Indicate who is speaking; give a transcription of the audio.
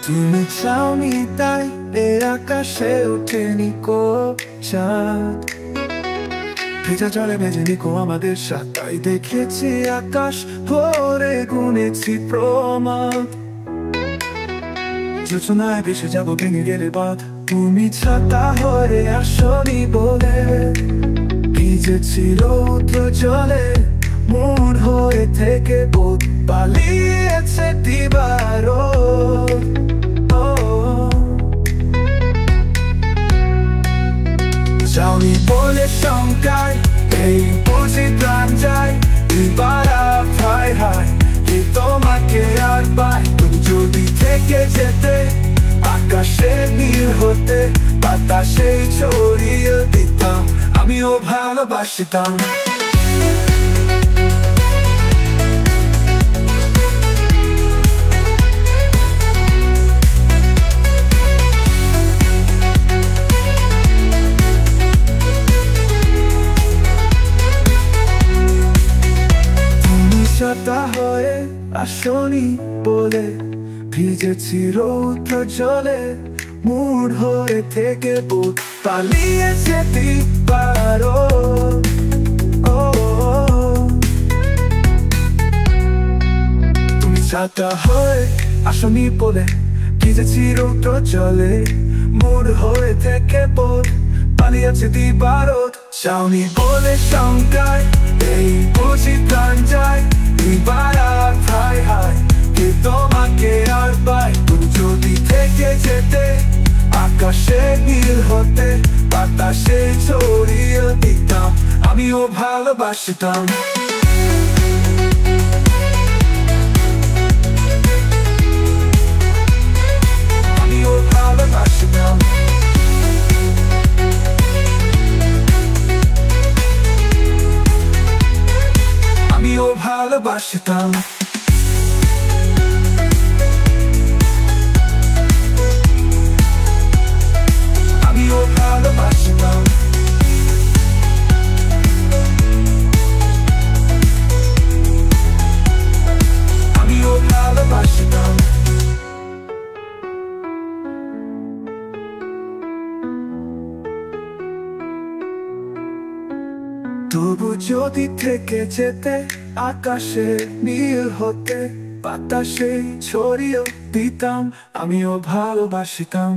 Speaker 1: তুমি চাওনি তাই এ আকাশে ওঠেনি কো চাঁদ, ভেজা জলে ভেজে নিকো আমাদের সাথ। তাই দেখেছি আকাশ ভরে গুনেছি প্রমাদ, যোচনায় ভেসে যাবো ভেঙে গেলে বাঁধ। তুমি ছাতা হয়ে আসনি বলে ভিজেছি রৌদ্র জলে, মন হয়ে থেকে বোধ পালিয়েছে দিবারোদ। যাওনি বলে শঙ্কায় এই বুঝি প্রাণ যায়, দিবারা হায় হায় কি তোমাকে আর পাই। তুমি যদি থেকে যেতে আকাশে নীল হতে, বাতাসে ছড়িয়ে দিতাম, আমিও ভালোবাসতাম। ছাতা হয়ে আসনি বলে ভিজেছি রৌদ্র জলে, মুড হয়ে থেকে বোধ পালিয়েছে দিবারোদ। তুমি ছাতা হয়ে আসনি বলে ভিজেছি রৌদ্র জলে, মুড হয়ে থেকে বোধ পালিয়েছে দিবারোদ। চাওনি বলে শঙ্কায় এই বুঝি প্রাণ যায়, দিবারা হায় হায় কি তোমাকে আর পাই। তুমি যদি থেকে যেতে আকাশে নীল হতে, বাতাসে ছড়িয়ে দিতাম, আমিও ভালোবাসতাম। আমিও ভালোবাসতাম। আমিও ভালোবাসতাম। আমিও ভালোবাসতাম। আমিও ভালোবাসতাম। তবু যদি থেকে যেতে আকাশে নীল হতে, বাতাসে ছড়িয়ে দিতাম, আমিও ভালোবাসতাম।